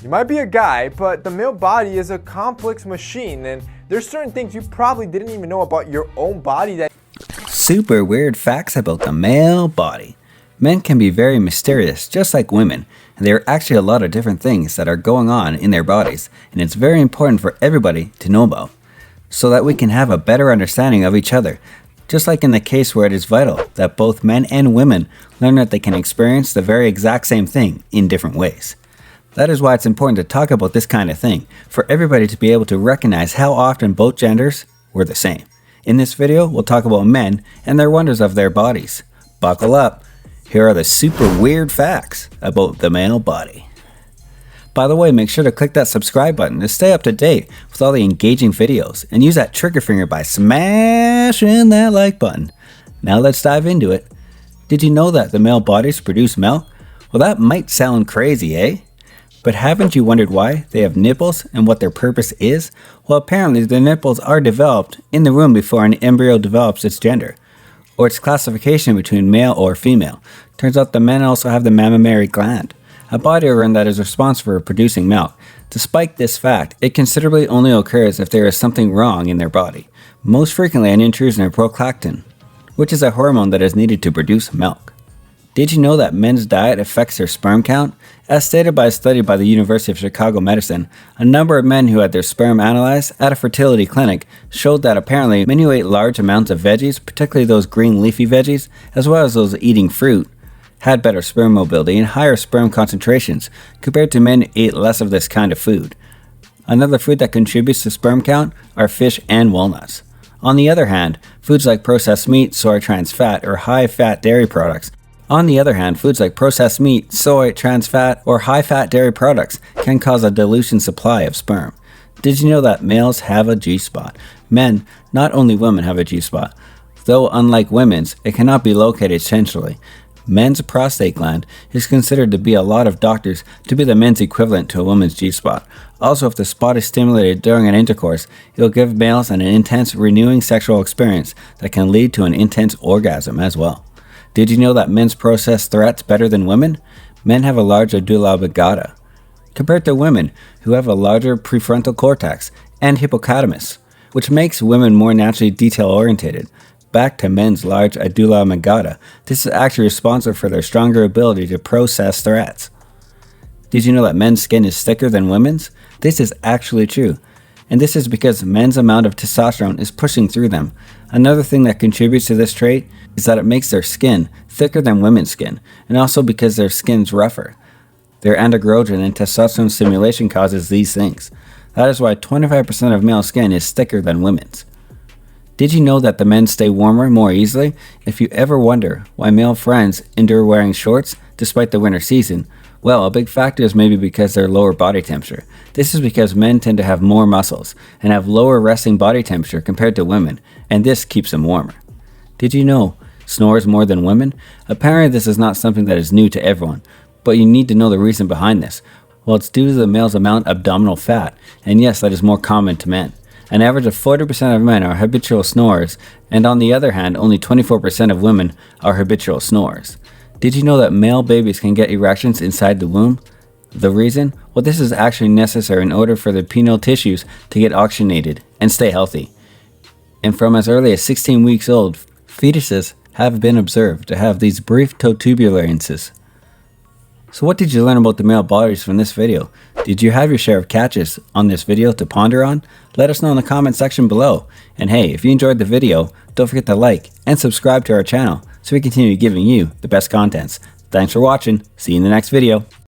You might be a guy, but the male body is a complex machine, and there's certain things you probably didn't even know about your own body that... Super weird facts about the male body. Men can be very mysterious, just like women, and there are actually a lot of different things that are going on in their bodies, and it's very important for everybody to know about, so that we can have a better understanding of each other. Just like in the case where it is vital that both men and women learn that they can experience the very exact same thing in different ways. That is why it's important to talk about this kind of thing, for everybody to be able to recognize how often both genders were the same. In this video, we'll talk about men and their wonders of their bodies. Buckle up, here are the super weird facts about the male body. By the way, make sure to click that subscribe button to stay up to date with all the engaging videos, and use that trigger finger by smashing that like button. Now let's dive into it. Did you know that the male bodies produce milk? Well, that might sound crazy, eh? But haven't you wondered why they have nipples and what their purpose is? Well, apparently the nipples are developed in the womb before an embryo develops its gender, or its classification between male or female. Turns out the men also have the mammary gland, a body organ that is responsible for producing milk. Despite this fact, it considerably only occurs if there is something wrong in their body, most frequently an intrusion of prolactin, which is a hormone that is needed to produce milk. Did you know that men's diet affects their sperm count? As stated by a study by the University of Chicago Medicine, a number of men who had their sperm analyzed at a fertility clinic showed that apparently men who ate large amounts of veggies, particularly those green leafy veggies, as well as those eating fruit, had better sperm mobility and higher sperm concentrations compared to men who ate less of this kind of food. Another food that contributes to sperm count are fish and walnuts. On the other hand, foods like processed meat, soy, trans fat, or high-fat dairy products can cause a dilution supply of sperm. Did you know that males have a G-spot? Men, not only women, have a G-spot. Though unlike women's, it cannot be located centrally. Men's prostate gland is considered to be a lot of doctors to be the men's equivalent to a woman's G-spot. Also, if the spot is stimulated during an intercourse, it will give males an intense, renewing sexual experience that can lead to an intense orgasm as well. Did you know that men's process threats better than women? Men have a large medulla oblongata, compared to women who have a larger prefrontal cortex and hippocampus, which makes women more naturally detail-oriented. Back to men's large medulla oblongata, this is actually responsible for their stronger ability to process threats. Did you know that men's skin is thicker than women's? This is actually true, and this is because men's amount of testosterone is pushing through them. Another thing that contributes to this trait is that it makes their skin thicker than women's skin, and also because their skin's rougher. Their androgen and testosterone stimulation causes these things. That is why 25% of male skin is thicker than women's. Did you know that the men stay warmer more easily? If you ever wonder why male friends endure wearing shorts despite the winter season, well, a big factor is maybe because their lower body temperature. This is because men tend to have more muscles and have lower resting body temperature compared to women, and this keeps them warmer. Did you know snores more than women? Apparently this is not something that is new to everyone, but you need to know the reason behind this. Well, it's due to the male's amount of abdominal fat, and yes, that is more common to men. An average of 40% of men are habitual snorers, and on the other hand, only 24% of women are habitual snorers. Did you know that male babies can get erections inside the womb? The reason? Well, this is actually necessary in order for the penile tissues to get oxygenated and stay healthy. And from as early as 16 weeks old, fetuses have been observed to have these brief totubularences. So what did you learn about the male bodies from this video? Did you have your share of catches on this video to ponder on? Let us know in the comment section below. And hey, if you enjoyed the video, don't forget to like and subscribe to our channel so we continue giving you the best contents. Thanks for watching. See you in the next video.